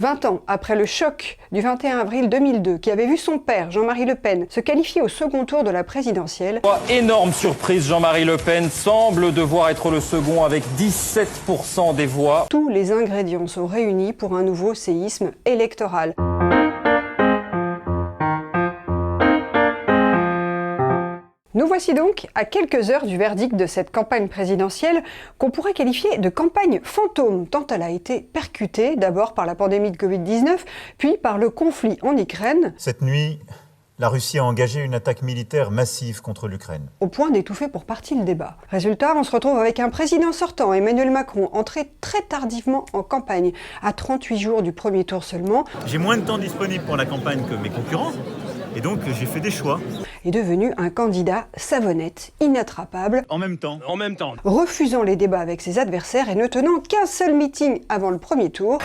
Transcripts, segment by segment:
20 ans après le choc du 21 avril 2002, qui avait vu son père, Jean-Marie Le Pen, se qualifier au second tour de la présidentielle. Énorme surprise, Jean-Marie Le Pen semble devoir être le second avec 17% des voix. Tous les ingrédients sont réunis pour un nouveau séisme électoral. Nous voici donc à quelques heures du verdict de cette campagne présidentielle qu'on pourrait qualifier de campagne fantôme, tant elle a été percutée d'abord par la pandémie de Covid-19, puis par le conflit en Ukraine. Cette nuit, la Russie a engagé une attaque militaire massive contre l'Ukraine. Au point d'étouffer pour partie le débat. Résultat, on se retrouve avec un président sortant, Emmanuel Macron, entré très tardivement en campagne, à 38 jours du premier tour seulement. J'ai moins de temps disponible pour la campagne que mes concurrents, et donc j'ai fait des choix. Est devenu un candidat savonnette, inattrapable. En même temps. Refusant les débats avec ses adversaires et ne tenant qu'un seul meeting avant le premier tour.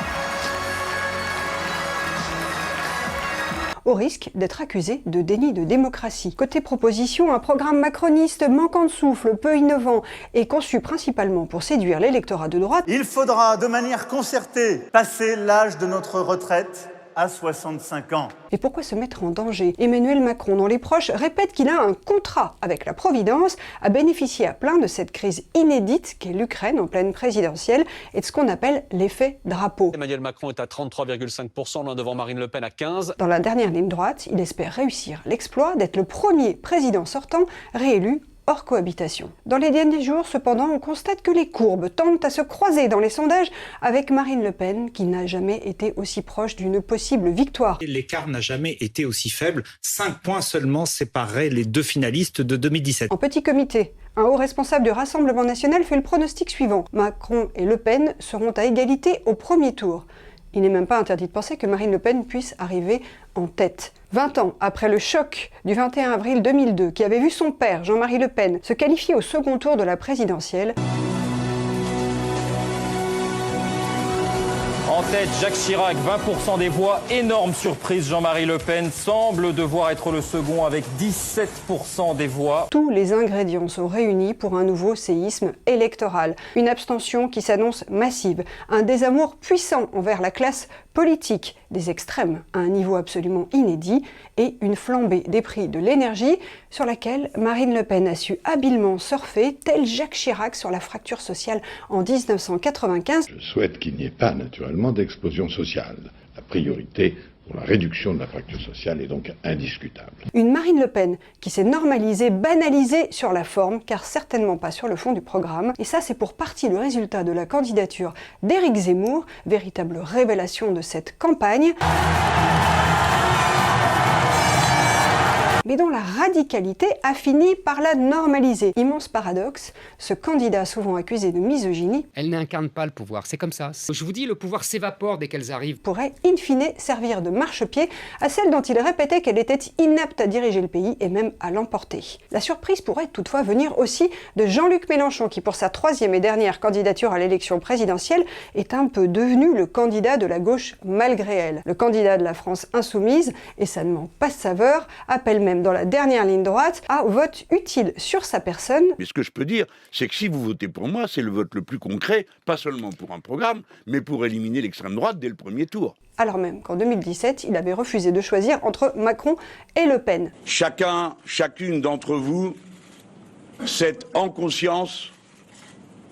Au risque d'être accusé de déni de démocratie. Côté proposition, un programme macroniste manquant de souffle, peu innovant et conçu principalement pour séduire l'électorat de droite. Il faudra, de manière concertée, passer l'âge de notre retraite à 65 ans. Et pourquoi se mettre en danger? Emmanuel Macron, dont les proches répètent qu'il a un contrat avec la Providence, a bénéficié à plein de cette crise inédite qu'est l'Ukraine en pleine présidentielle et de ce qu'on appelle l'effet drapeau. Emmanuel Macron est à 33,5%, loin devant Marine Le Pen à 15%. Dans la dernière ligne droite, il espère réussir l'exploit d'être le premier président sortant réélu hors cohabitation. Dans les derniers jours, cependant, on constate que les courbes tendent à se croiser dans les sondages avec Marine Le Pen, qui n'a jamais été aussi proche d'une possible victoire. L'écart n'a jamais été aussi faible. 5 points seulement séparaient les deux finalistes de 2017. En petit comité, un haut responsable du Rassemblement national fait le pronostic suivant. Macron et Le Pen seront à égalité au premier tour. Il n'est même pas interdit de penser que Marine Le Pen puisse arriver en tête. 20 ans après le choc du 21 avril 2002, qui avait vu son père, Jean-Marie Le Pen, se qualifier au second tour de la présidentielle. En tête, Jacques Chirac, 20% des voix. Énorme surprise, Jean-Marie Le Pen semble devoir être le second avec 17% des voix. Tous les ingrédients sont réunis pour un nouveau séisme électoral. Une abstention qui s'annonce massive, un désamour puissant envers la classe politique, des extrêmes à un niveau absolument inédit et une flambée des prix de l'énergie sur laquelle Marine Le Pen a su habilement surfer, tel Jacques Chirac sur la fracture sociale en 1995. Je souhaite qu'il n'y ait pas naturellement d'explosion sociale. La priorité pour la réduction de la fracture sociale est donc indiscutable. Une Marine Le Pen qui s'est normalisée, banalisée sur la forme, car certainement pas sur le fond du programme. Et ça, c'est pour partie le résultat de la candidature d'Éric Zemmour, véritable révélation de cette campagne, mais dont la radicalité a fini par la normaliser. Immense paradoxe, ce candidat souvent accusé de misogynie, elle n'incarne pas le pouvoir, c'est comme ça. Je vous dis, le pouvoir s'évapore dès qu'elles arrivent. Pourrait in fine servir de marchepied à celle dont il répétait qu'elle était inapte à diriger le pays et même à l'emporter. La surprise pourrait toutefois venir aussi de Jean-Luc Mélenchon, qui pour sa troisième et dernière candidature à l'élection présidentielle est un peu devenu le candidat de la gauche malgré elle. Le candidat de la France insoumise, et ça ne manque pas de saveur, appelle même dans la dernière ligne droite à vote utile sur sa personne. Mais ce que je peux dire, c'est que si vous votez pour moi, c'est le vote le plus concret, pas seulement pour un programme, mais pour éliminer l'extrême droite dès le premier tour. Alors même qu'en 2017, il avait refusé de choisir entre Macron et Le Pen. Chacune d'entre vous sait en conscience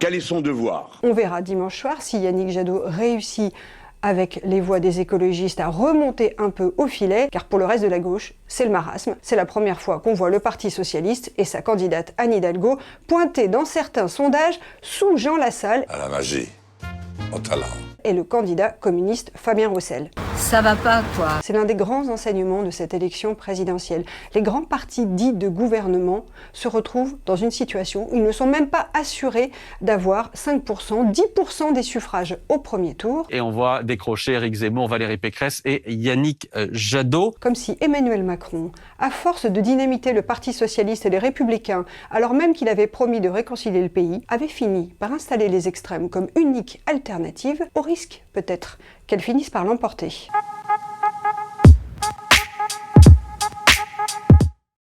quel est son devoir. On verra dimanche soir si Yannick Jadot réussit avec les voix des écologistes à remonter un peu au filet, car pour le reste de la gauche, c'est le marasme. C'est la première fois qu'on voit le Parti socialiste et sa candidate Anne Hidalgo pointer dans certains sondages sous Jean Lassalle à la magie, au talent, et le candidat communiste Fabien Roussel. Ça va pas, quoi. C'est l'un des grands enseignements de cette élection présidentielle. Les grands partis dits de gouvernement se retrouvent dans une situation où ils ne sont même pas assurés d'avoir 5%, 10% des suffrages au premier tour. Et on voit décrocher Éric Zemmour, Valérie Pécresse et Yannick Jadot. Comme si Emmanuel Macron, à force de dynamiter le Parti socialiste et les Républicains, alors même qu'il avait promis de réconcilier le pays, avait fini par installer les extrêmes comme unique alternative, au risque peut-être qu'elles finissent par l'emporter.